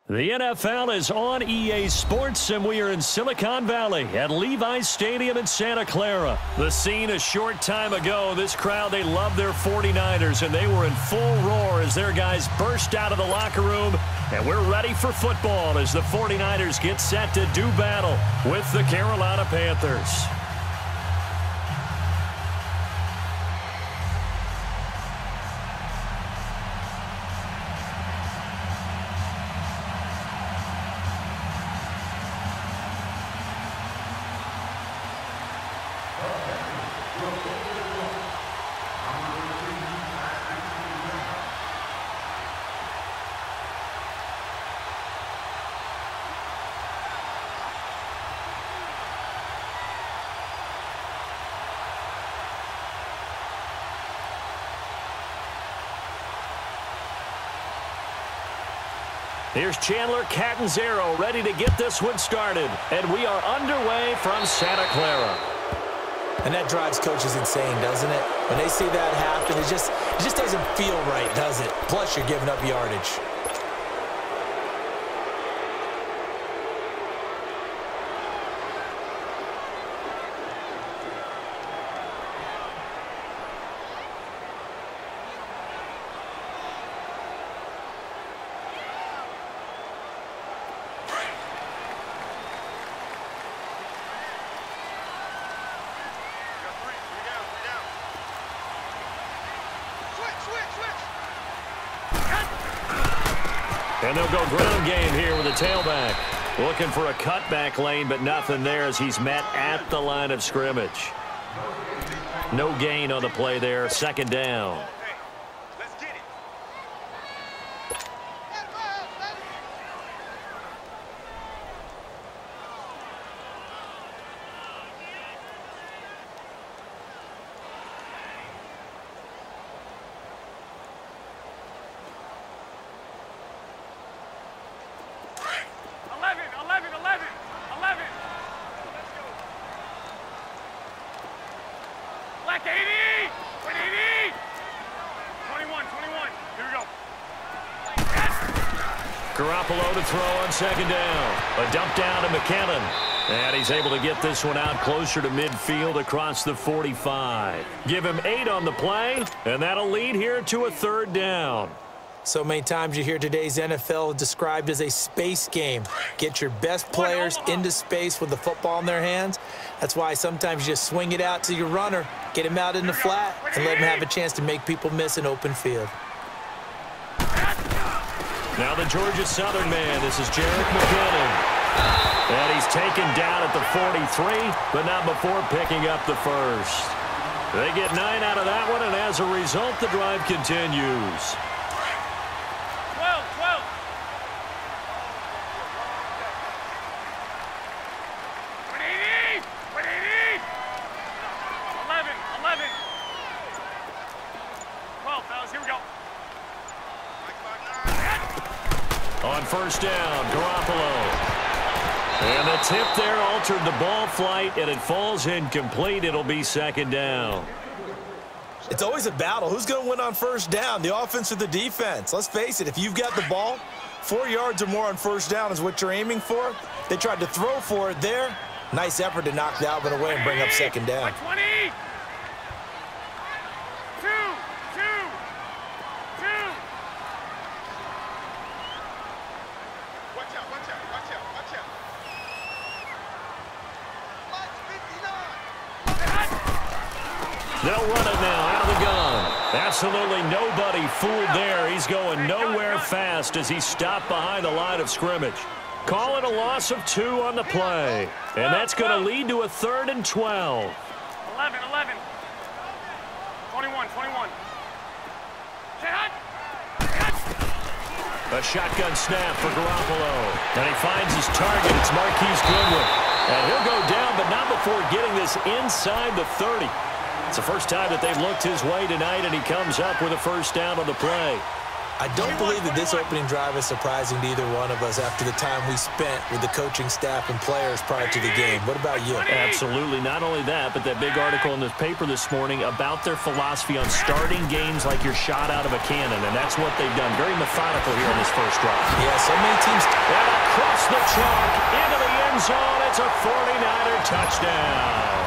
The NFL is on EA Sports, and we are in Silicon Valley at Levi's Stadium in Santa Clara. The scene a short time ago, this crowd, they love their 49ers, and they were in full roar as their guys burst out of the locker room. And we're ready for football as the 49ers get set to do battle with the Carolina Panthers. Here's Chandler Catanzaro ready to get this one started. And we are underway from Santa Clara. And that drives coaches insane, doesn't it? When they see that happen, it just doesn't feel right, does it? Plus, you're giving up yardage. And they'll go ground game here with a tailback. Looking for a cutback lane, but nothing there as he's met at the line of scrimmage. No gain on the play there. Second down. Garoppolo to throw on second down. A dump down to McKinnon. And he's able to get this one out closer to midfield across the 45. Give him 8 on the play, and that'll lead here to a third down. So many times you hear today's NFL described as a space game. Get your best players into space with the football in their hands. That's why sometimes you just swing it out to your runner, get him out in the flat, and let him have a chance to make people miss an open field. Now the Georgia Southern man, this is Jerick McKinnon. And he's taken down at the 43, but not before picking up the first. They get 9 out of that one, and as a result, the drive continues. 12. 11. 12, fellas, here we go. On first down, Garoppolo. And the tip there altered the ball flight, and it falls incomplete. It'll be second down. It's always a battle. Who's going to win on first down, the offense or the defense? Let's face it, if you've got the ball, 4 yards or more on first down is what you're aiming for. They tried to throw for it there. Nice effort to knock that one away and bring up second down. 20. 2. They'll run it now out of the gun. Absolutely nobody fooled there. He's going nowhere fast as he stopped behind the line of scrimmage. Calling a loss of 2 on the play. And that's going to lead to a 3rd and 12. 11. 21. A shotgun snap for Garoppolo. And he finds his target. It's Marquise Goodwin. And he'll go down, but not before getting this inside the 30. It's the first time that they've looked his way tonight, and he comes up with a first down on the play. I don't believe that this opening drive is surprising to either one of us after the time we spent with the coaching staff and players prior to the game. What about you? Absolutely. Not only that, but that big article in the paper this morning about their philosophy on starting games like you're shot out of a cannon, and that's what they've done. Very methodical here on this first drive. Yeah, so many teams. And across the chalk into the end zone. It's a 49er touchdown.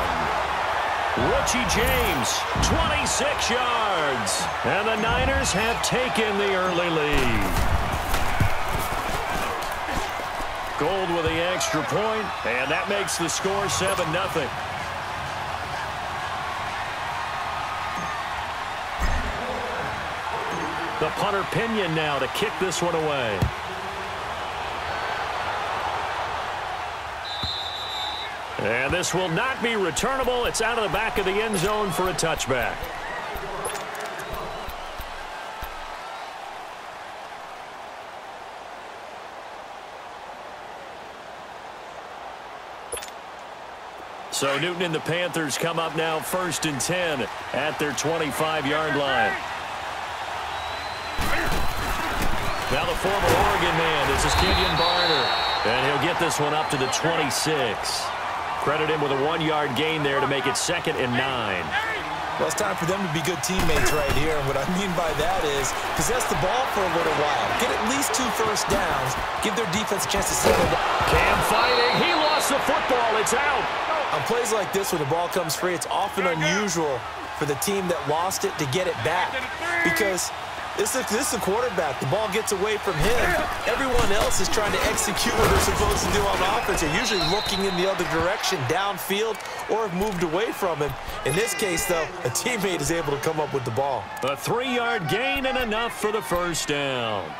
Richie James, 26 yards. And the Niners have taken the early lead. Gold with the extra point, and that makes the score 7-0. The punter Pinion now to kick this one away. And this will not be returnable. It's out of the back of the end zone for a touchback. So Newton and the Panthers come up now 1st and 10 at their 25-yard line. Now the former Oregon man, this is Kenyon Barner. And he'll get this one up to the 26. Credit him with a 1-yard gain there to make it 2nd and 9. Well, it's time for them to be good teammates right here. And what I mean by that is possess the ball for a little while. Get at least 2 first downs. Give their defense a chance to settle down. Cam fighting. He lost the football. It's out. On plays like this, when the ball comes free, it's often unusual for the team that lost it to get it back. Because this is the quarterback. The ball gets away from him. Everyone else is trying to execute what they're supposed to do on offense. They're usually looking in the other direction, downfield, or have moved away from him. In this case, though, a teammate is able to come up with the ball. A 3-yard gain and enough for the first down.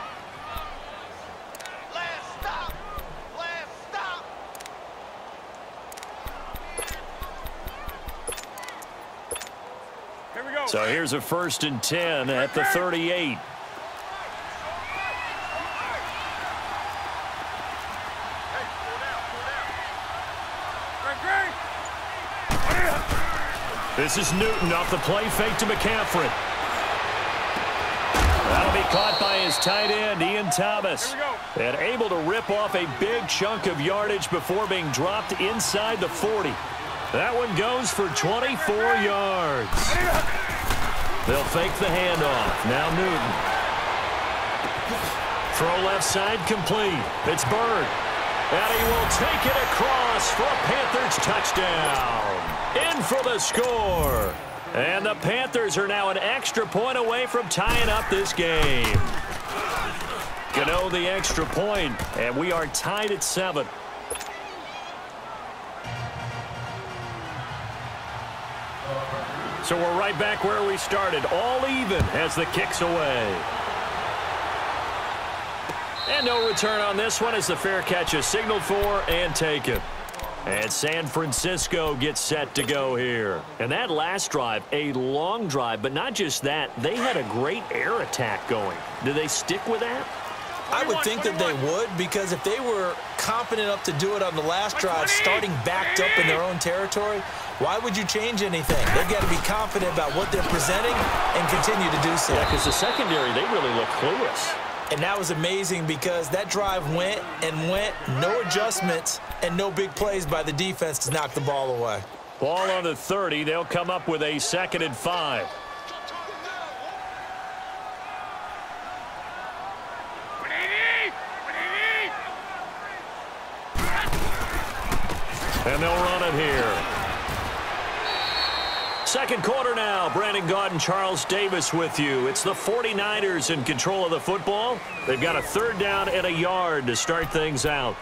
So here's a 1st and 10 at the 38. This is Newton off the play fake to McCaffrey. That'll be caught by his tight end, Ian Thomas. And able to rip off a big chunk of yardage before being dropped inside the 40. That one goes for 24 yards. They'll fake the handoff. Now Newton. Throw left side complete. It's Bird. And he will take it across for a Panthers touchdown. In for the score. And the Panthers are now an extra point away from tying up this game. Gano the extra point, and we are tied at 7. So we're right back where we started, all even as the kick's away. And no return on this one as the fair catch is signaled for and taken. And San Francisco gets set to go here. And that last drive, a long drive, but not just that, they had a great air attack going. Do they stick with that? I would think that they would, because if they were confident enough to do it on the last drive, starting backed up in their own territory, why would you change anything? They've got to be confident about what they're presenting and continue to do so. Yeah, because the secondary, they really look clueless. And that was amazing because that drive went and went, no adjustments and no big plays by the defense to knock the ball away. Ball on the 30. They'll come up with a 2nd and 5. And they'll run it here. Second quarter now. Brandon Gaudin, Charles Davis with you. It's the 49ers in control of the football. They've got a 3rd down and a yard to start things out.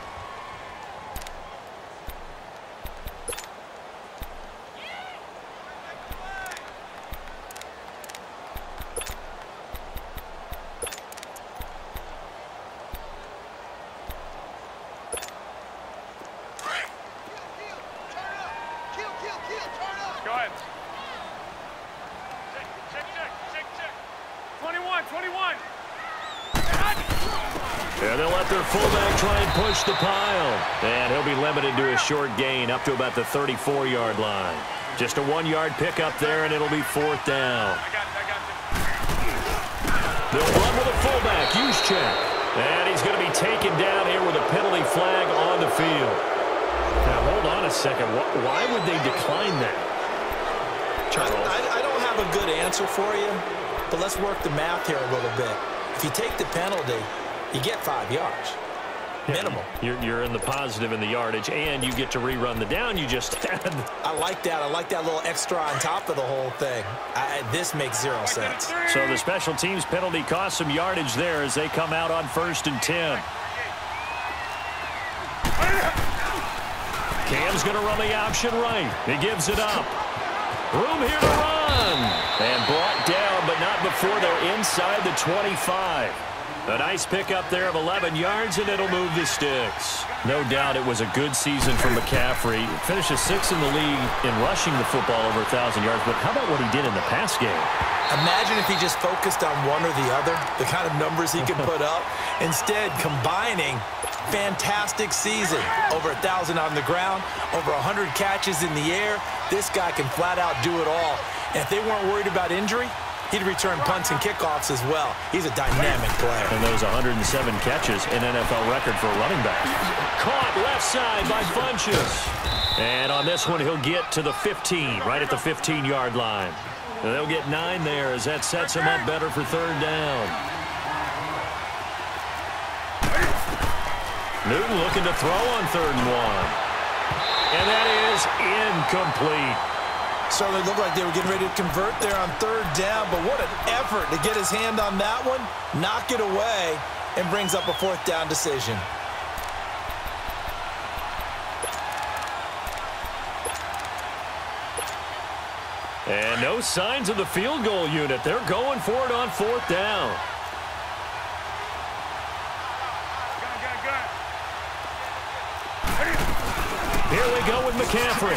And they'll let their fullback try and push the pile. And he'll be limited to a short gain up to about the 34-yard line. Just a 1-yard pickup there, and it'll be 4th down. They'll run with a fullback. Use check. And he's going to be taken down here with a penalty flag on the field. Now, hold on a second. Why would they decline that? I don't have a good answer for you, but let's work the math here a little bit. If you take the penalty, you get 5 yards. Minimum. You're in the positive in the yardage, and you get to rerun the down you just had. I like that. I like that little extra on top of the whole thing. This makes 0 sense. So the special teams penalty cost some yardage there as they come out on 1st and 10. Cam's going to run the option right. He gives it up. Room here to run. And brought down, but not before they're inside the 25. A nice pickup there of 11 yards, and it'll move the sticks. No doubt it was a good season for McCaffrey. Finishes 6th in the league in rushing the football over 1,000 yards. But how about what he did in the pass game? Imagine if he just focused on one or the other, the kind of numbers he could put up. Instead, combining fantastic season. Over 1,000 on the ground, over 100 catches in the air. This guy can flat out do it all. And if they weren't worried about injury, he'd return punts and kickoffs as well. He's a dynamic player. And those 107 catches, an NFL record for a running back. Caught left side by Funches. And on this one, he'll get to the 15, right at the 15-yard line. And they'll get 9 there as that sets him up better for 3rd down. Newton looking to throw on 3rd and 1. And that is incomplete. Certainly looked like they were getting ready to convert there on 3rd down, but what an effort to get his hand on that one, knock it away, and brings up a 4th down decision. And no signs of the field goal unit. They're going for it on 4th down. Here we go with McCaffrey.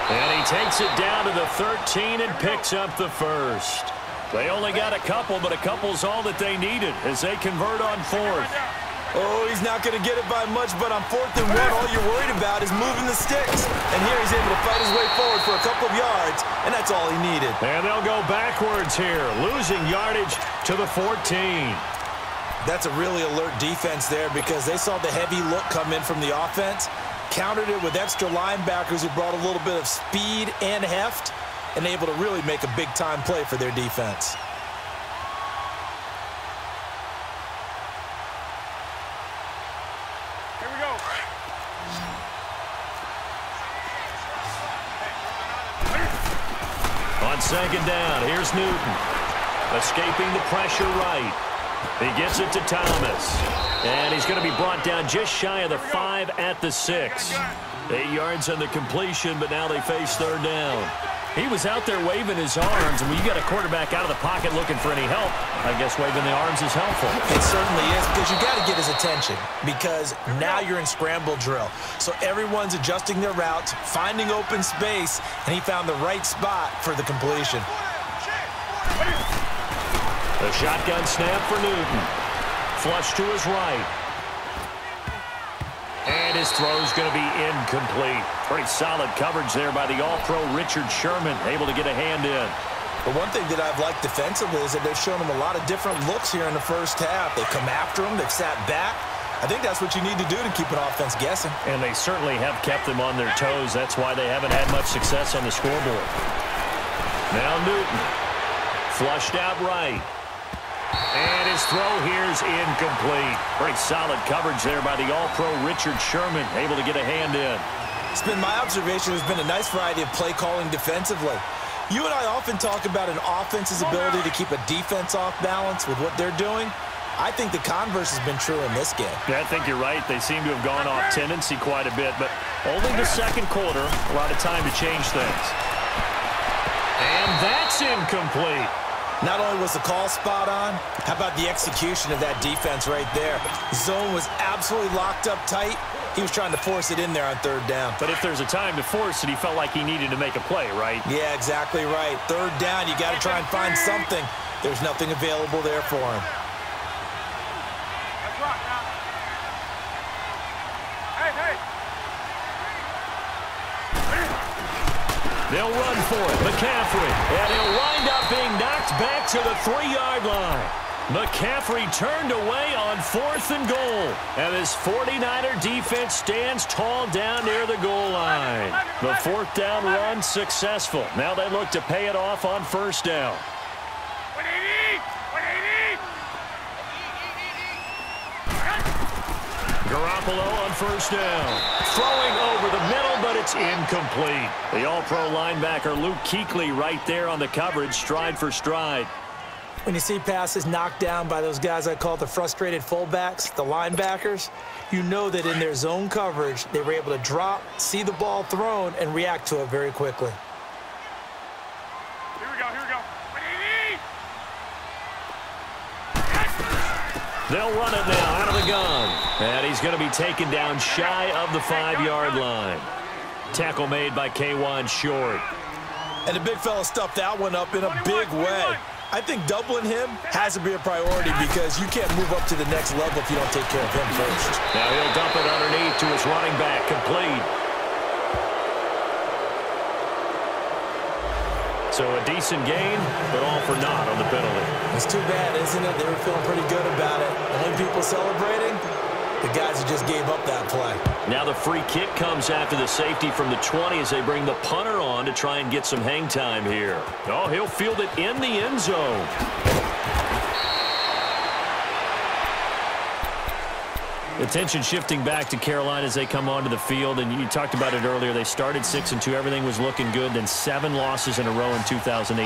And he takes it down to the 13 and picks up the 1st. They only got a couple, but a couple's all that they needed as they convert on 4th. Oh, he's not going to get it by much, but on 4th and 1, all you're worried about is moving the sticks. And here he's able to fight his way forward for a couple of yards, and that's all he needed. And they'll go backwards here, losing yardage to the 14. That's a really alert defense there because they saw the heavy look come in from the offense, countered it with extra linebackers who brought a little bit of speed and heft, and able to really make a big-time play for their defense. Here we go. On 2nd down, here's Newton. Escaping the pressure right. He gets it to Thomas. And he's going to be brought down just shy of the 5 at the 6. 8 yards on the completion, but now they face 3rd down. He was out there waving his arms, and when you got a quarterback out of the pocket looking for any help, I guess waving the arms is helpful. It certainly is, because you got to get his attention, because now you're in scramble drill. So everyone's adjusting their routes, finding open space, and he found the right spot for the completion. The shotgun snap for Newton. Flush to his right. And his throw's going to be incomplete. Pretty solid coverage there by the All-Pro Richard Sherman, able to get a hand in. But one thing that I've liked defensively is that they've shown him a lot of different looks here in the first half. They've come after him. They've sat back. I think that's what you need to do to keep an offense guessing. And they certainly have kept them on their toes. That's why they haven't had much success on the scoreboard. Now Newton. Flushed out right. And his throw here's incomplete. Pretty solid coverage there by the All-Pro Richard Sherman, able to get a hand in. It's been my observation there's been a nice variety of play calling defensively. You and I often talk about an offense's ability to keep a defense off balance with what they're doing. I think the converse has been true in this game. Yeah, I think you're right. They seem to have gone off tendency quite a bit, but only the 2nd quarter, a lot of time to change things. And that's incomplete. Not only was the call spot on, how about the execution of that defense right there? Zone was absolutely locked up tight. He was trying to force it in there on 3rd down. But if there's a time to force it, he felt like he needed to make a play, right? Yeah, exactly right. 3rd down, you got to try and find something. There's nothing available there for him. Let's rock now. Hey, hey. They'll run for it. McCaffrey. And he'll wind up being knocked back to the 3-yard line. McCaffrey turned away on 4th and goal. And this 49er defense stands tall down near the goal line. The 4th down run successful. Now they look to pay it off on 1st down. Garoppolo on 1st down. Throwing over the middle, but it's incomplete. The all-pro linebacker Luke Kuechly right there on the coverage, stride for stride. When you see passes knocked down by those guys I call the frustrated fullbacks, the linebackers, you know that in their zone coverage, they were able to drop, see the ball thrown, and react to it very quickly. Here we go, here we go. They'll run it now out of the gun. And he's going to be taken down shy of the 5-yard line. Tackle made by K'Wan Short. And the big fella stuffed that one up in a big way. I think doubling him has to be a priority because you can't move up to the next level if you don't take care of him first. Now he'll dump it underneath to his running back, complete. So a decent gain, but all for naught on the penalty. It's too bad, isn't it? They were feeling pretty good about it. Only people celebrating, the guys who just gave up that play. Now the free kick comes after the safety from the 20 as they bring the punter on to try and get some hang time here. Oh, he'll field it in the end zone. Attention shifting back to Carolina as they come onto the field, and you talked about it earlier. They started 6-2. Everything was looking good. Then 7 losses in a row in 2018.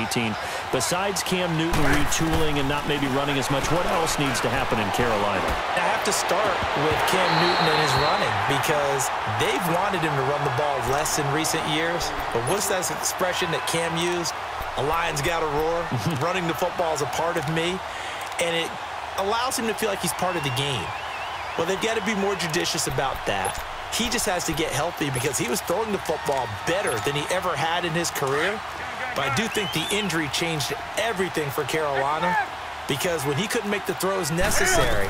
Besides Cam Newton retooling and not maybe running as much, what else needs to happen in Carolina? I have to start with Cam Newton and his running because they've wanted him to run the ball less in recent years. But what's that expression that Cam used? A lion's got to roar. Running the football is a part of me, and it allows him to feel like he's part of the game. Well, they've got to be more judicious about that. He just has to get healthy because he was throwing the football better than he ever had in his career. But I do think the injury changed everything for Carolina because when he couldn't make the throws necessary,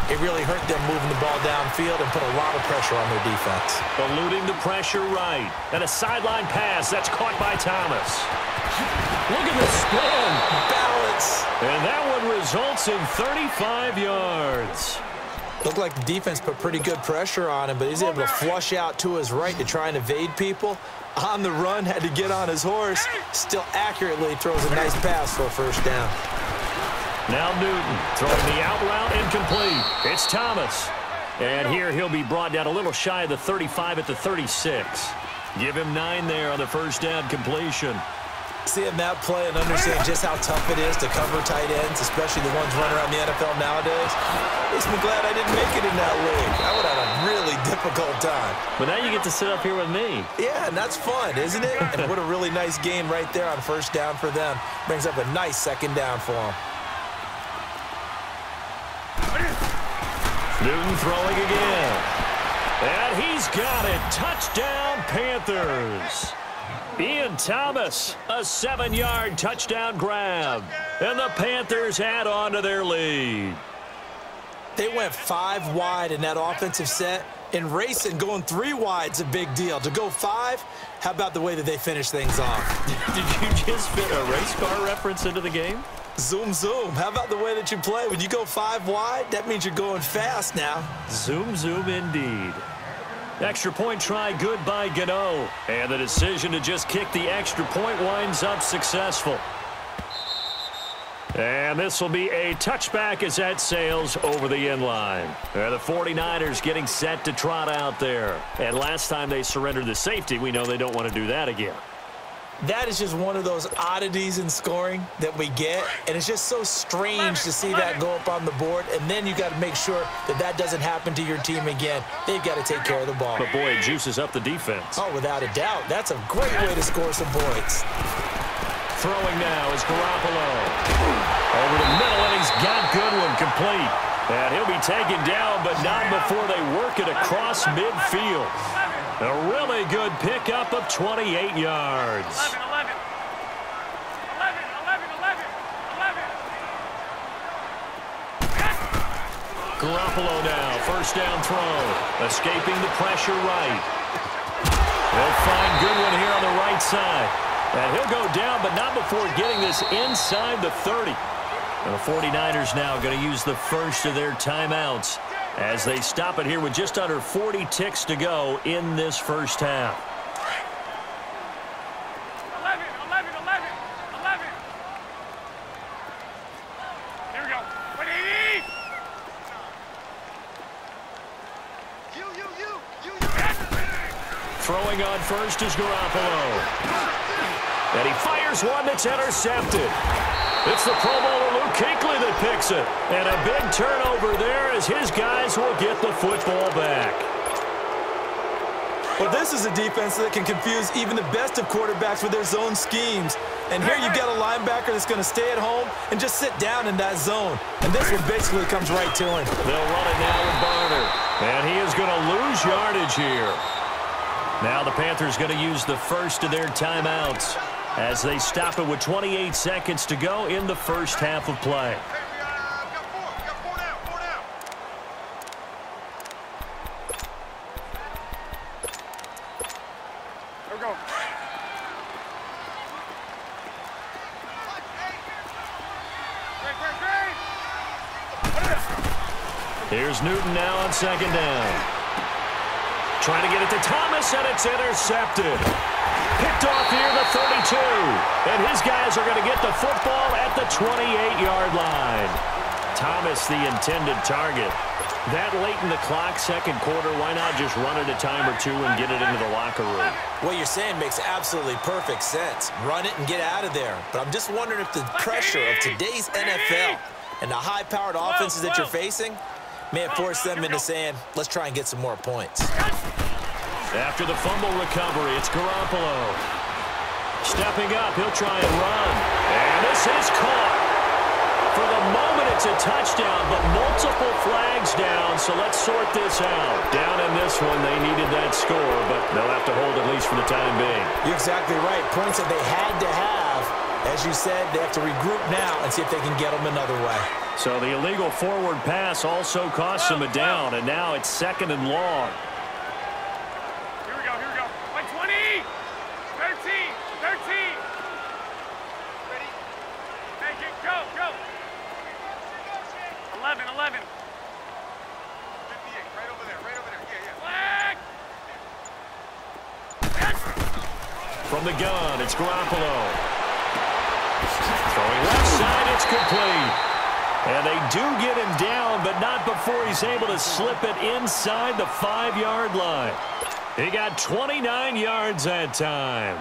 it really hurt them moving the ball downfield and put a lot of pressure on their defense. Eluding the pressure right. And a sideline pass that's caught by Thomas. Look at the spin. Balance. And that one results in 35 yards. Looked like the defense put pretty good pressure on him, but he's able to flush out to his right to try and evade people. On the run, had to get on his horse. Still accurately throws a nice pass for a 1st down. Now Newton throwing the out route incomplete. It's Thomas. And here he'll be brought down a little shy of the 35 at the 36. Give him 9 there on the 1st down completion. Seeing that play and understanding just how tough it is to cover tight ends, especially the ones running around the NFL nowadays, makes me glad I didn't make it in that league. I would have had a really difficult time. But now you get to sit up here with me. Yeah, and that's fun, isn't it? And what a really nice game right there on 1st down for them. Brings up a nice 2nd down for them. Newton throwing again. And he's got it. Touchdown, Panthers. Ian Thomas, a 7-yard touchdown grab. And the Panthers add on to their lead. They went 5 wide in that offensive set. And racing, going 3 wide's a big deal. To go 5, how about the way that they finish things off? Did you just fit a race car reference into the game? Zoom, zoom. How about the way that you play? When you go 5 wide, that means you're going fast now. Zoom, zoom indeed. Extra point try good by Gano. And the decision to just kick the extra point winds up successful. And this will be a touchback as that sails over the end line. The 49ers getting set to trot out there. And last time they surrendered the safety, we know they don't want to do that again. That is just one of those oddities in scoring that we get, and it's just so strange to see that go up on the board, and then you got to make sure that that doesn't happen to your team again. They've got to take care of the ball. But, boy, it juices up the defense. Oh, without a doubt. That's a great way to score some points. Throwing now is Garoppolo. Over the middle, and he's got Goodwin complete. And he'll be taken down, but not before they work it across midfield. A really good pickup of 28 yards. 11. Garoppolo now, 1st down throw. Escaping the pressure right. They'll find Goodwin here on the right side. And he'll go down, but not before getting this inside the 30. And the 49ers now going to use the first of their timeouts as they stop it here with just under 40 ticks to go in this first half. 11. Here we go. 180. Throwing on first is Garoppolo. And he fires one that's intercepted. It's the Pro Bowler Luke Kuechly that picks it. And a big turnover there as his guys will get the football back. Well, this is a defense that can confuse even the best of quarterbacks with their zone schemes. And here you've got a linebacker that's going to stay at home and just sit down in that zone. And this one basically comes right to him. They'll run it now with Barner. And he is going to lose yardage here. Now the Panthers going to use the first of their timeouts as they stop it with 28 seconds to go in the first half of play. Here we go. Here's Newton now on second down. Trying to get it to Thomas, and it's intercepted. Picked off here, the 32. And his guys are going to get the football at the 28-yard line. Thomas, the intended target. That late in the clock, second quarter, why not just run it a time or two and get it into the locker room? What you're saying makes absolutely perfect sense. Run it and get out of there. But I'm just wondering if the pressure of today's NFL and the high-powered offenses that you're facing may have forced them into saying, let's try and get some more points. After the fumble recovery, it's Garoppolo. Stepping up, he'll try and run. And this is caught. For the moment, it's a touchdown, but multiple flags down, so let's sort this out. Down in this one, they needed that score, but they'll have to hold at least for the time being. You're exactly right. Points that they had to have. As you said, they have to regroup now and see if they can get them another way. So the illegal forward pass also costs them a down, and now it's second and long. Here we go. 20. 13. Ready? Make it go. 11. 58. Right over there. Yeah. Flag! From the gun, it's Garoppolo. Throwing left side, it's complete. And they do get him down, but not before he's able to slip it inside the 5-yard line. He got 29 yards that time.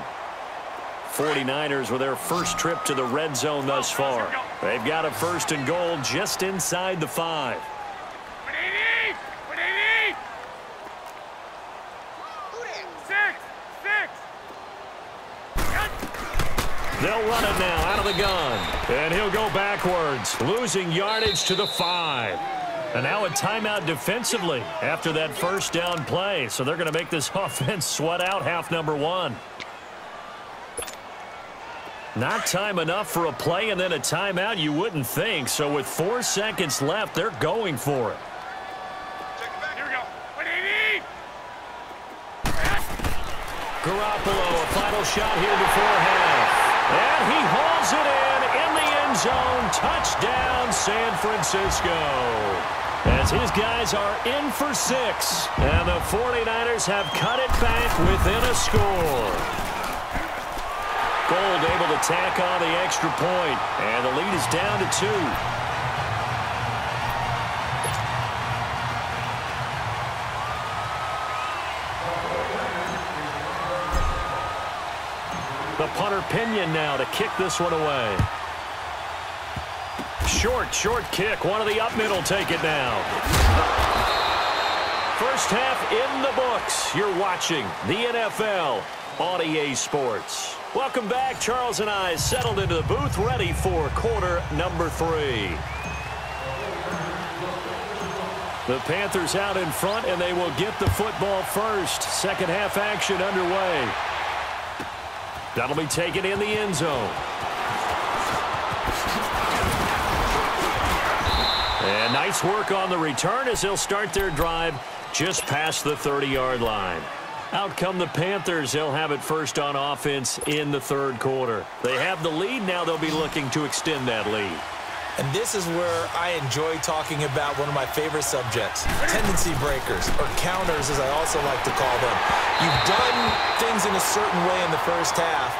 49ers with their first trip to the red zone thus far. They've got a first and goal just inside the 5. 180. 6. They'll run it now out of the gun. And he'll go backwards, losing yardage to the 5. And now a timeout defensively after that first down play. So they're going to make this offense sweat out half number 1. Not time enough for a play and then a timeout, you wouldn't think. So with 4 seconds left, they're going for it. Here we go. 180. Garoppolo, a final shot here before half. And he hauls it in the end zone. Touchdown, San Francisco. As his guys are in for 6. And the 49ers have cut it back within a score. Gold able to tack on the extra point. And the lead is down to 2. The punter Pinion now to kick this one away. Short kick. One of the up middle take it now. First half in the books. You're watching the NFL on EA Sports. Welcome back. Charles and I settled into the booth, ready for quarter number 3. The Panthers out in front, and they will get the football first. Second half action underway. That'll be taken in the end zone. And nice work on the return as they'll start their drive just past the 30-yard line. Out come the Panthers. They'll have it first on offense in the third quarter. They have the lead. Now they'll be looking to extend that lead. And this is where I enjoy talking about one of my favorite subjects, tendency breakers, or counters as I also like to call them. You've done things in a certain way in the first half,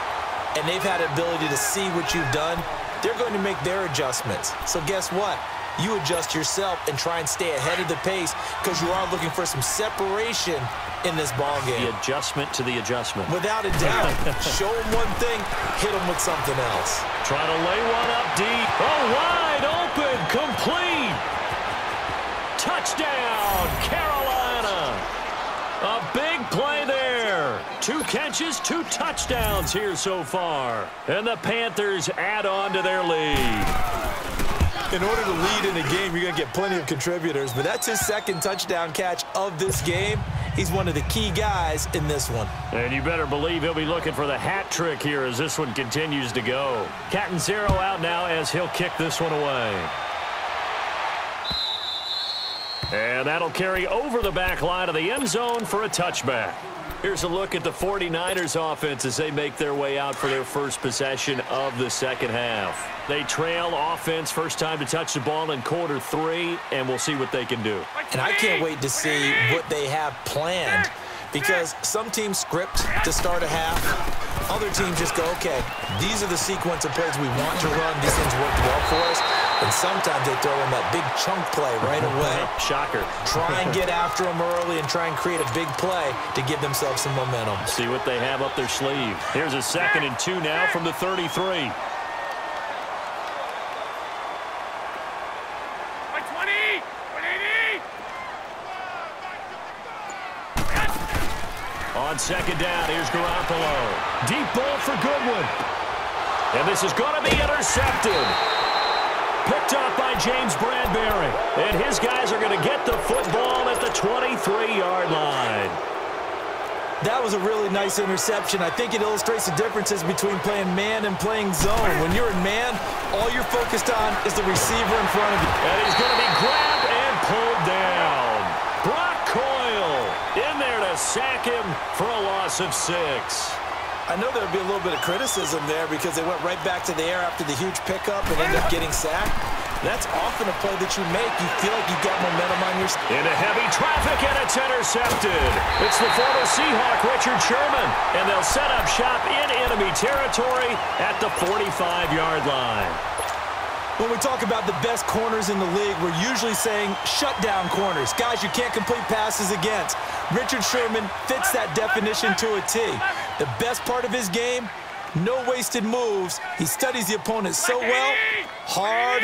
and they've had the ability to see what you've done. They're going to make their adjustments. So guess what? You adjust yourself and try and stay ahead of the pace because you are looking for some separation in this ball game. The adjustment to the adjustment. Without a doubt. Show them one thing, hit them with something else. Trying to lay one up deep. Oh, wide open, complete. Touchdown, Carolina. A big play there. 2 catches, 2 touchdowns here so far. And the Panthers add on to their lead. In order to lead in a game, you're going to get plenty of contributors, but that's his second touchdown catch of this game. He's one of the key guys in this one. And you better believe he'll be looking for the hat trick here as this one continues to go. Catanzaro out now as he'll kick this one away. And that'll carry over the back line of the end zone for a touchback. Here's a look at the 49ers offense as they make their way out for their first possession of the second half. They trail offense first time to touch the ball in quarter 3, and we'll see what they can do. And I can't wait to see what they have planned because some teams script to start a half. Other teams just go, okay, these are the sequence of plays we want to run. These things worked well for us. And sometimes they throw in that big chunk play right away. Shocker. Try and get after them early and try and create a big play to give themselves some momentum. See what they have up their sleeve. Here's a 2nd and 2 now from the 33. On second down, here's Garoppolo. Deep ball for Goodwin. And this is going to be intercepted. Picked up by James Bradbury. And his guys are going to get the football at the 23-yard line. That was a really nice interception. I think it illustrates the differences between playing man and playing zone. When you're in man, all you're focused on is the receiver in front of you. And he's going to be grabbed and pulled down. Brock Coyle in there to sack him for a loss of 6. I know there would be a little bit of criticism there because they went right back to the air after the huge pickup and ended up getting sacked. That's often a play that you make. You feel like you've got momentum on your side. Into heavy traffic, and it's intercepted. It's the former Seahawk, Richard Sherman, and they'll set up shop in enemy territory at the 45-yard line. When we talk about the best corners in the league, we're usually saying shutdown corners, guys you can't complete passes against. Richard Sherman fits that definition to a T. The best part of his game, no wasted moves. He studies the opponent so well, hard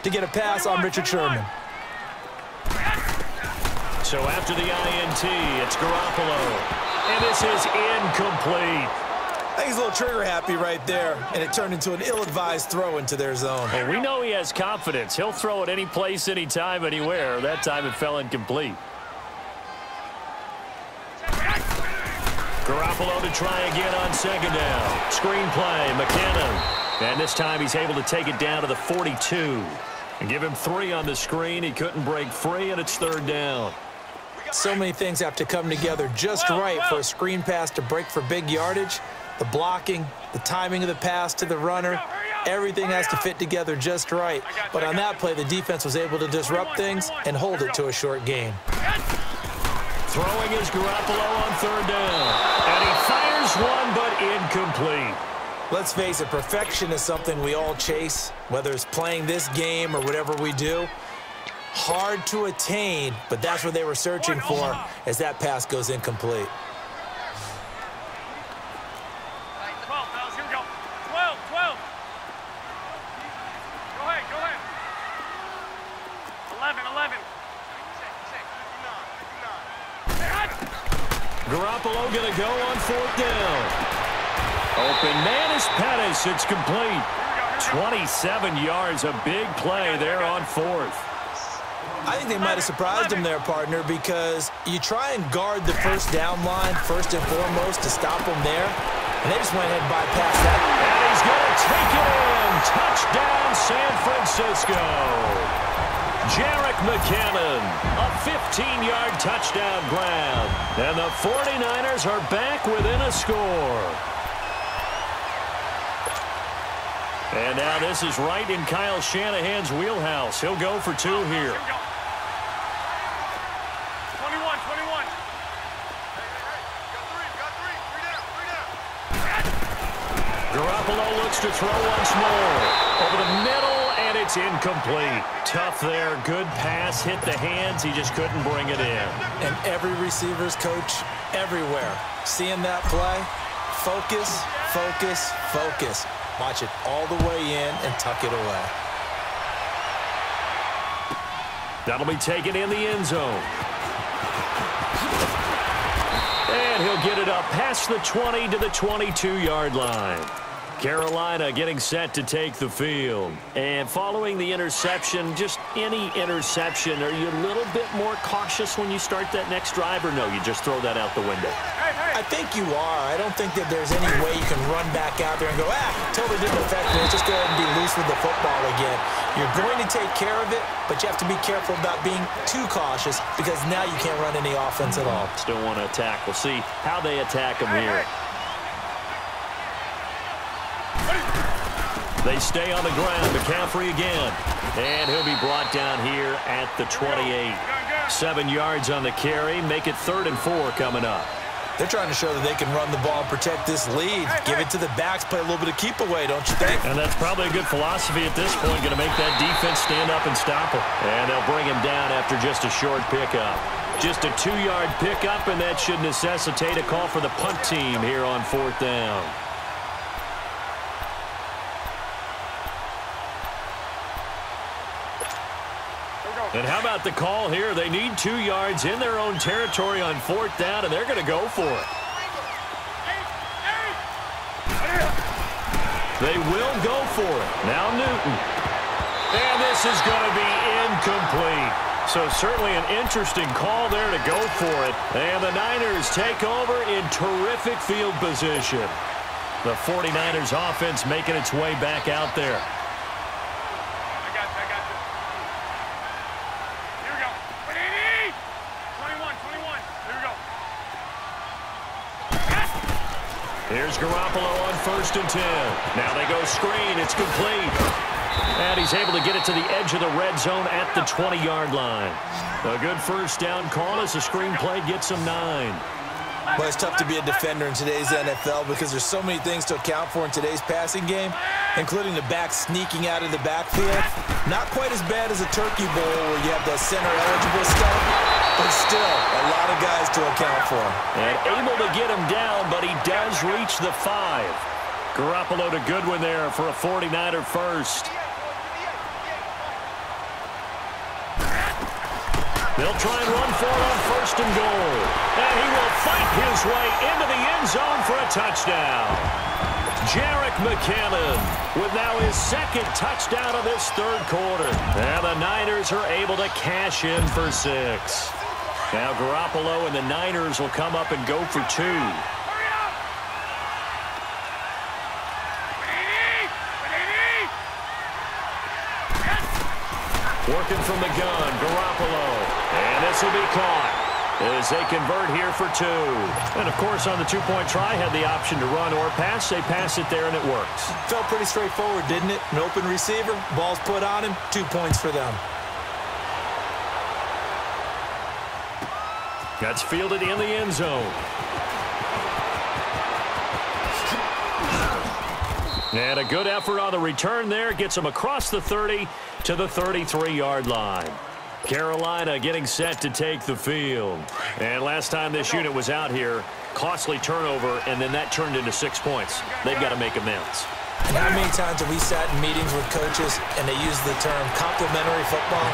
to get a pass on Richard Sherman. So after the INT, it's Garoppolo, and this is incomplete. I think he's a little trigger happy right there, and it turned into an ill-advised throw into their zone. Well, we know he has confidence. He'll throw it any place, anytime, anywhere. That time it fell incomplete. Garoppolo to try again on second down. Screen play, McKinnon. And this time he's able to take it down to the 42. And give him 3 on the screen. He couldn't break free, and it's 3rd down. So many things have to come together just right for a screen pass to break for big yardage. The blocking, the timing of the pass to the runner, everything has to fit together just right. But on that play, the defense was able to disrupt things and hold it to a short gain. Throwing is Garoppolo on 3rd down. And he fires one, but incomplete. Let's face it, perfection is something we all chase, whether it's playing this game or whatever we do. Hard to attain, but that's what they were searching for as that pass goes incomplete. 12, fellas, here we go. 12. Go ahead. 11. Garoppolo going to go on 4th down. Open man is Pettis. It's complete. 27 yards, a big play there on 4th. I think they might have surprised him there, partner, because you try and guard the first down line first and foremost to stop him there, and they just went ahead and bypassed that. And he's going to take it in. Touchdown, San Francisco. Jerick McKinnon, a 15-yard touchdown grab. And the 49ers are back within a score. And now this is right in Kyle Shanahan's wheelhouse. He'll go for two here. 21. Garoppolo looks to throw once more. Over the middle, and it's incomplete. Tough there. Good pass. Hit the hands. He just couldn't bring it in. And every receiver's coach everywhere. Seeing that play, focus, focus, focus. Watch it all the way in and tuck it away. That'll be taken in the end zone. And he'll get it up past the 20 to the 22-yard line. Carolina getting set to take the field. And following the interception, just any interception, are you a little bit more cautious when you start that next drive, or no, you just throw that out the window? I think you are. I don't think that there's any way you can run back out there and go, totally didn't affect me. Let's just go ahead and be loose with the football again. You're going to take care of it, but you have to be careful about being too cautious because now you can't run any offense at all. Still want to attack. We'll see how they attack him here. They stay on the ground. McCaffrey again. And he'll be brought down here at the 28. 7 yards on the carry. Make it 3rd and 4 coming up. They're trying to show that they can run the ball and protect this lead. Give it to the backs, play a little bit of keep away, don't you think? And that's probably a good philosophy at this point. Going to make that defense stand up and stop him. And they'll bring him down after just a short pickup. Just a 2-yard pickup, and that should necessitate a call for the punt team here on 4th down. And how about the call here? They need 2 yards in their own territory on 4th down, and they're going to go for it. They will go for it. Now Newton. And this is going to be incomplete. So certainly an interesting call there to go for it. And the Niners take over in terrific field position. The 49ers offense making its way back out there. Here's Garoppolo on 1st and 10. Now they go screen. It's complete. And he's able to get it to the edge of the red zone at the 20-yard line. A good first down call as the screen play gets him 9. Well, it's tough to be a defender in today's NFL because there's so many things to account for in today's passing game, including the back sneaking out of the backfield. Not quite as bad as a turkey bowl where you have the center-eligible stuff, but still a lot of guys to account for. And able to get him down, but he does reach the 5. Garoppolo to Goodwin there for a 49er first. They'll try and run for it on 1st and goal. And he will fight his way into the end zone for a touchdown. Jerick McKinnon with now his 2nd touchdown of this 3rd quarter. And the Niners are able to cash in for 6. Now Garoppolo and the Niners will come up and go for 2. Working from the gun, Garoppolo. And this will be caught as they convert here for 2. And, of course, on the 2-point try, had the option to run or pass. They pass it there, and it works. Felt pretty straightforward, didn't it? An open receiver, ball's put on him, 2 points for them. That's fielded in the end zone. And a good effort on the return there. Gets him across the 30 to the 33-yard line. Carolina getting set to take the field. And last time this unit was out here, costly turnover, and then that turned into 6 points. They've got to make amends. And how many times have we sat in meetings with coaches and they use the term complementary football?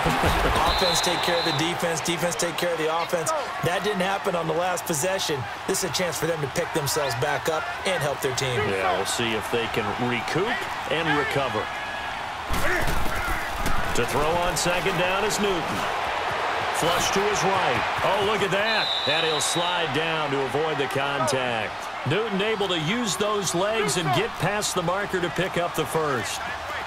Offense take care of the defense, defense take care of the offense. That didn't happen on the last possession. This is a chance for them to pick themselves back up and help their team. Yeah, we'll see if they can recoup and recover. To throw on 2nd down is Newton. Flush to his right. Oh, look at that. And he'll slide down to avoid the contact. Newton able to use those legs and get past the marker to pick up the 1st.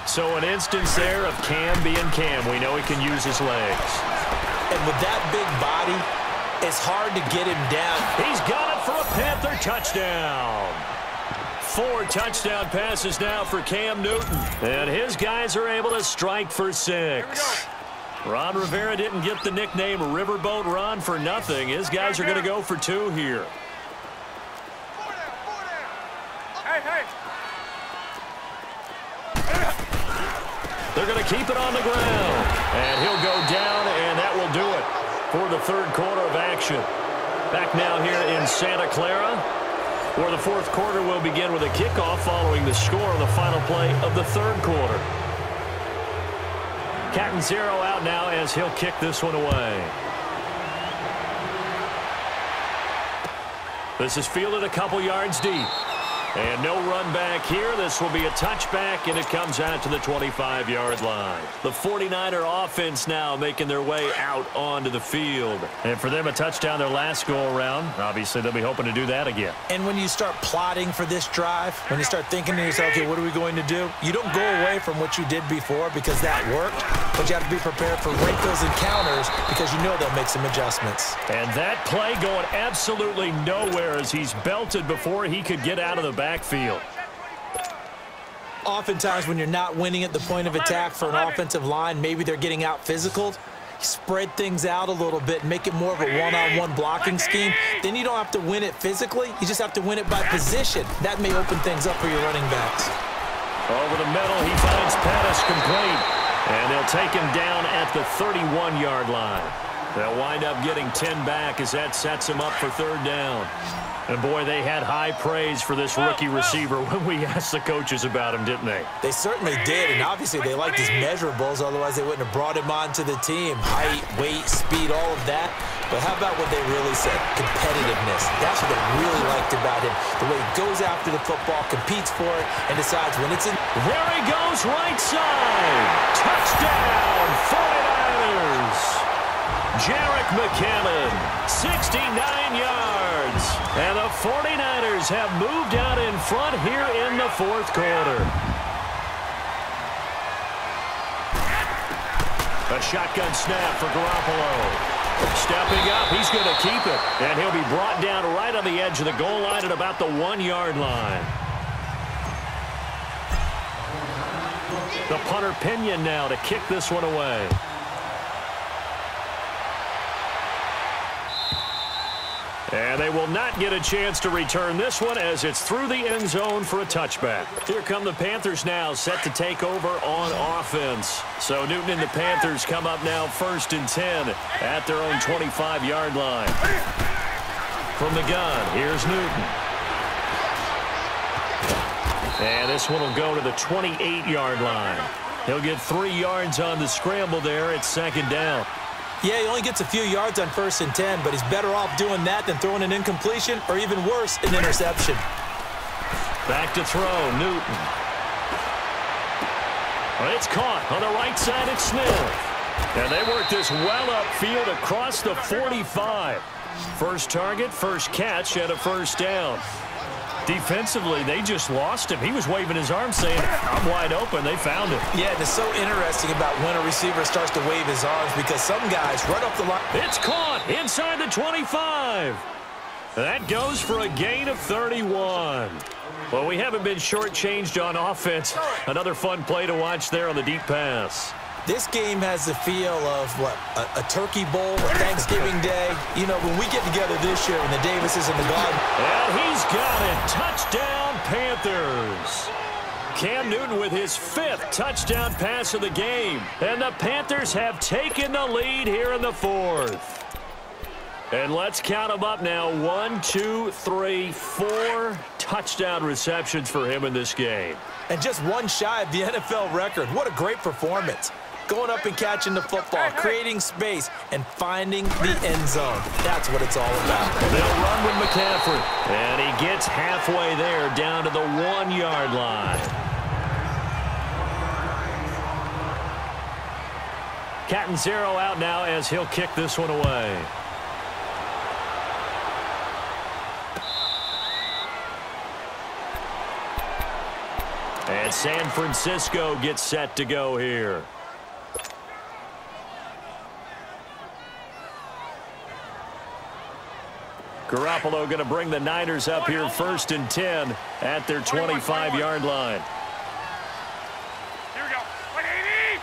So an instance there of Cam being Cam. We know he can use his legs. And with that big body, it's hard to get him down. He's got it for a Panther touchdown. 4 touchdown passes now for Cam Newton. And his guys are able to strike for 6. Ron Rivera didn't get the nickname Riverboat Ron for nothing. His guys are going to go for 2 here. They're going to keep it on the ground. And he'll go down, and that will do it for the third quarter of action. Back now here in Santa Clara, where the fourth quarter will begin with a kickoff following the score of the final play of the third quarter. Catanzaro out now as he'll kick this one away. This is fielded a couple yards deep. And no run back here. This will be a touchback, and it comes out to the 25-yard line. The 49er offense now making their way out onto the field. And for them, a touchdown their last go-around. Obviously, they'll be hoping to do that again. And when you start plotting for this drive, when you start thinking to yourself, okay, what are we going to do? You don't go away from what you did before because that worked, but you have to be prepared for wrinkles and counters because you know they'll make some adjustments. And that play going absolutely nowhere as he's belted before he could get out of the backfield. Oftentimes when you're not winning at the point of attack for an offensive line, maybe they're getting out physical. Spread things out a little bit, make it more of a one-on-one blocking scheme. Then you don't have to win it physically. You just have to win it by position. That may open things up for your running backs. Over the middle, he finds Pettis complete. And they'll take him down at the 31-yard line. They'll wind up getting 10 back as that sets him up for third down. And, boy, they had high praise for this rookie receiver when we asked the coaches about him, didn't they? They certainly did, and obviously they liked his measurables. Otherwise, they wouldn't have brought him onto the team. Height, weight, speed, all of that. But how about what they really said? Competitiveness. That's what they really liked about him. The way he goes after the football, competes for it, and decides when it's in. There he goes, right side. Touchdown, 49ers. Jarek McCammon, 69 yards. And the 49ers have moved out in front here in the fourth quarter. A shotgun snap for Garoppolo. Stepping up, he's going to keep it. And he'll be brought down right on the edge of the goal line at about the 1-yard line. The punter Pinion now to kick this one away. And they will not get a chance to return this one as it's through the end zone for a touchback. Here come the Panthers now, set to take over on offense. So Newton and the Panthers come up now 1st and 10 at their own 25-yard line. From the gun, here's Newton. And this one will go to the 28-yard line. He'll get 3 yards on the scramble there at 2nd down. Yeah, he only gets a few yards on 1st and 10, but he's better off doing that than throwing an incompletion or even worse, an interception. Back to throw, Newton. Well, it's caught on the right side at Smith. And they work this well upfield across the 45. First target, first catch, and a 1st down. Defensively, they just lost him. He was waving his arm saying, I'm wide open. They found him. Yeah, and it's so interesting about when a receiver starts to wave his arms because some guys right off the line. It's caught inside the 25. That goes for a gain of 31. Well, we haven't been shortchanged on offense. Another fun play to watch there on the deep pass. This game has the feel of, what, a turkey bowl, a Thanksgiving day. You know, when we get together this year, when the Davises and the Garden. And he's got it. Touchdown, Panthers. Cam Newton with his 5th touchdown pass of the game. And the Panthers have taken the lead here in the 4th. And let's count them up now. 1, 2, 3, 4 touchdown receptions for him in this game. And just one shy of the NFL record. What a great performance. Going up and catching the football, creating space, and finding the end zone. That's what it's all about. They'll run with McCaffrey. And he gets halfway there down to the 1-yard line. Catanzaro out now as he'll kick this one away. And And San Francisco gets set to go here. Garoppolo going to bring the Niners up here 1st and 10 at their 25-yard line. Here we go. 180.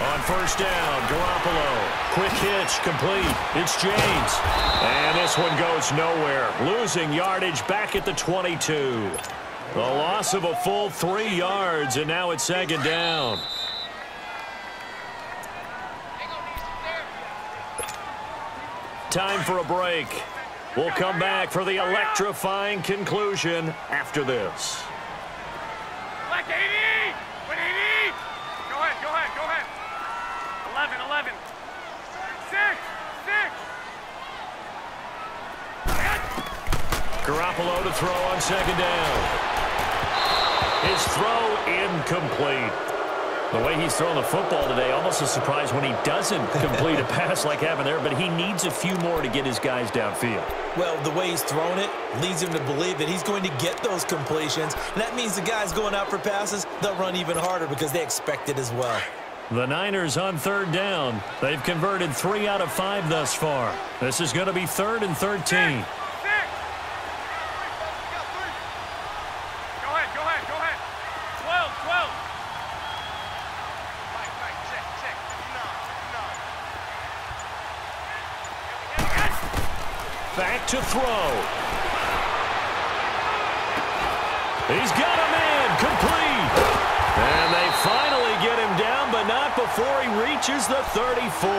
On 1st down, Garoppolo. Quick hitch, complete. It's James. And this one goes nowhere. Losing yardage back at the 22. The loss of a full 3 yards, and now it's 2nd down. Time for a break. We'll come back for the electrifying conclusion after this. Black 80. 180. Go ahead, go ahead, go ahead. 11. 6. Garoppolo to throw on 2nd down. His throw incomplete. The way he's throwing the football today, almost a surprise when he doesn't complete a pass like happened there, but he needs a few more to get his guys downfield. Well, the way he's thrown it leads him to believe that he's going to get those completions. And that means the guys going out for passes, they'll run even harder because they expect it as well. The Niners on 3rd down. They've converted 3 out of 5 thus far. This is going to be 3rd and 13. Back to throw. He's got a man complete. And they finally get him down, but not before he reaches the 34.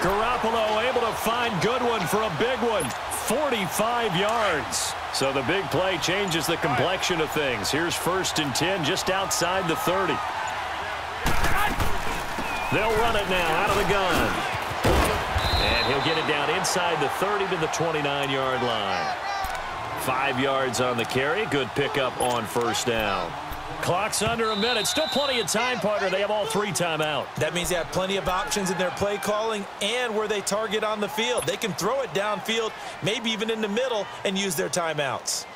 Garoppolo able to find Goodwin for a big one. 45 yards. So the big play changes the complexion of things. Here's 1st and 10 just outside the 30. They'll run it now out of the gun. And he'll get it down inside the 30 to the 29-yard line. 5 yards on the carry. Good pickup on 1st down. Clock's under a minute. Still plenty of time, partner. They have all 3 timeout. That means they have plenty of options in their play calling and where they target on the field. They can throw it downfield, maybe even in the middle, and use their timeouts.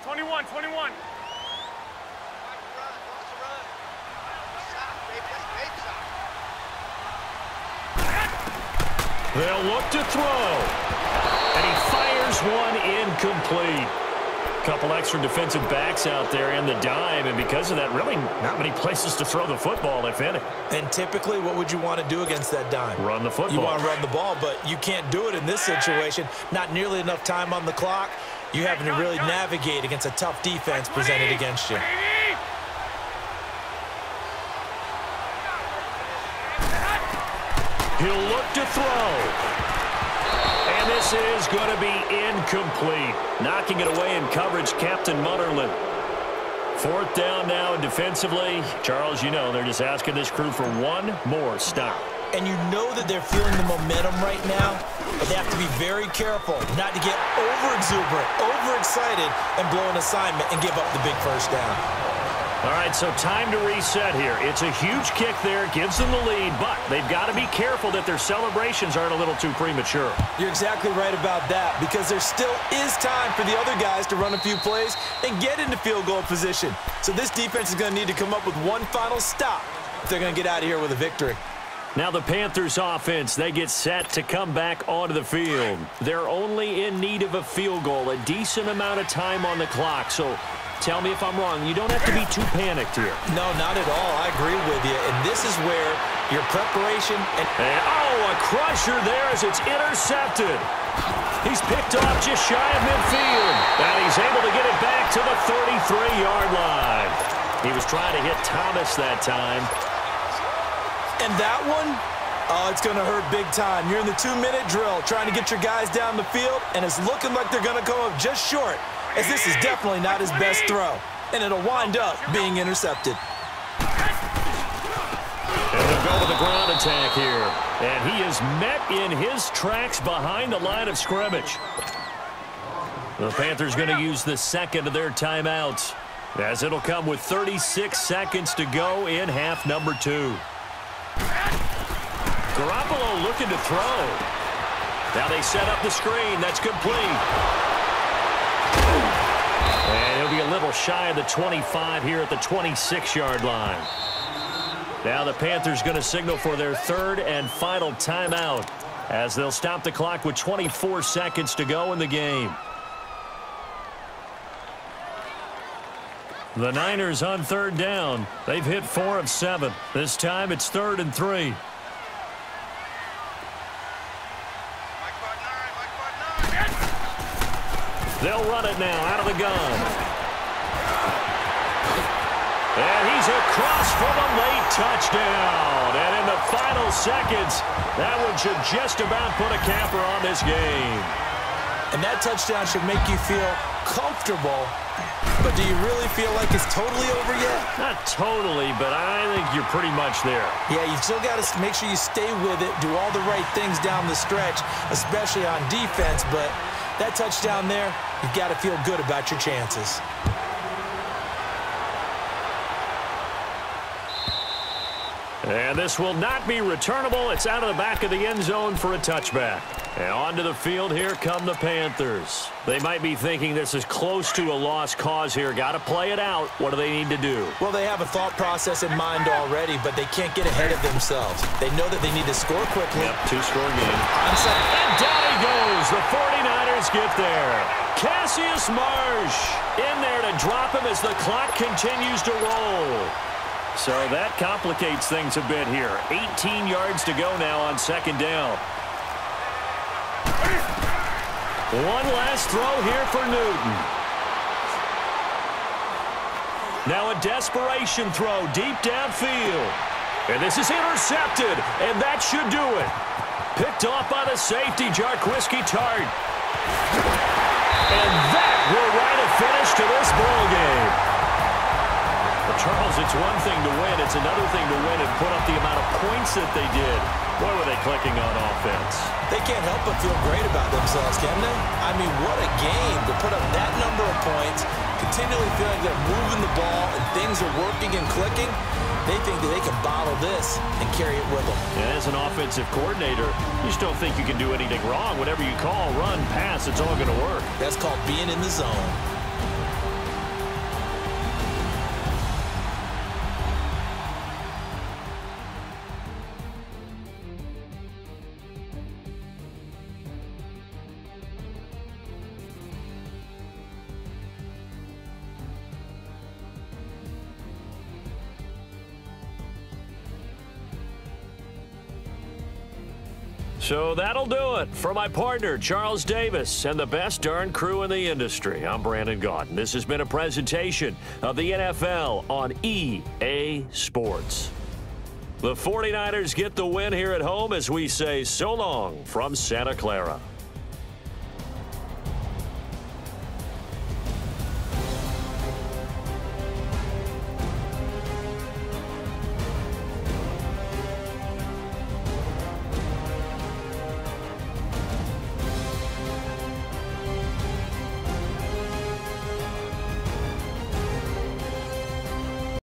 Twenty-one. They'll look to throw. And he fires one incomplete. Couple extra defensive backs out there in the dime, and because of that, really not many places to throw the football, if any. And typically, what would you want to do against that dime? Run the football. You want to run the ball, but you can't do it in this situation. Not nearly enough time on the clock. You're having to really navigate against a tough defense presented against you. He'll look to throw. And this is going to be incomplete. Knocking it away in coverage, Captain Mutterland. 4th down now defensively. Charles, you know, they're just asking this crew for one more stop. And you know that they're feeling the momentum right now, but they have to be very careful not to get over-exuberant, overexcited, and blow an assignment and give up the big 1st down. All right, so time to reset here. It's a huge kick there, gives them the lead, but they've got to be careful that their celebrations aren't a little too premature. You're exactly right about that, because there still is time for the other guys to run a few plays and get into field goal position. So this defense is going to need to come up with one final stop if they're going to get out of here with a victory. Now the Panthers offense, they get set to come back onto the field. They're only in need of a field goal, a decent amount of time on the clock. So tell me if I'm wrong. You don't have to be too panicked here. No, not at all. I agree with you. And this is where your preparation and a crusher there as it's intercepted. He's picked off just shy of midfield. And he's able to get it back to the 33-yard line. He was trying to hit Thomas that time. And that one, oh, it's going to hurt big time. You're in the 2-minute drill trying to get your guys down the field, and it's looking like they're going to come up just short, as this is definitely not his best throw. And it'll wind up being intercepted. And they'll go with the ground attack here. And he is met in his tracks behind the line of scrimmage. The Panthers going to use the second of their timeouts, as it'll come with 36 seconds to go in half number 2. Garoppolo looking to throw. Now they set up the screen. That's complete. And he'll be a little shy of the 25 here at the 26-yard line. Now the Panthers going to signal for their third and final timeout as they'll stop the clock with 24 seconds to go in the game. The Niners on third down. They've hit 4 of 7. This time it's 3rd and 3. They'll run it now out of the gun. And he's across for the late touchdown. And in the final seconds, that one should just about put a capper on this game. And that touchdown should make you feel comfortable. But do you really feel like it's totally over yet? Not totally, but I think you're pretty much there. Yeah, you've still got to make sure you stay with it, do all the right things down the stretch, especially on defense. But that touchdown there, you've got to feel good about your chances. And this will not be returnable. It's out of the back of the end zone for a touchback. And onto the field, here come the Panthers. They might be thinking this is close to a lost cause here. Got to play it out. What do they need to do? Well, they have a thought process in mind already, but they can't get ahead of themselves. They know that they need to score quickly. Yep, 2-score game. Onside. And down he goes. The 49ers get there. Cassius Marsh in there to drop him as the clock continues to roll. So that complicates things a bit here. 18 yards to go now on second down. One last throw here for Newton. Now a desperation throw deep downfield. And this is intercepted, and that should do it. Picked off by the safety, Jarquiski Tart. And that will write a finish to this ball game. Well, Charles, it's one thing to win. It's another thing to win and put up the amount of points that they did. Boy, were they clicking on offense. They can't help but feel great about themselves, can they? I mean, what a game to put up that number of points, continually feel like they're moving the ball and things are working and clicking. They think that they can bottle this and carry it with them. Yeah, as an offensive coordinator, you just don't think you can do anything wrong. Whatever you call, run, pass, it's all going to work. That's called being in the zone. So that'll do it. For my partner, Charles Davis, and the best darn crew in the industry, I'm Brandon Gaudin. This has been a presentation of the NFL on EA Sports. The 49ers get the win here at home as we say so long from Santa Clara.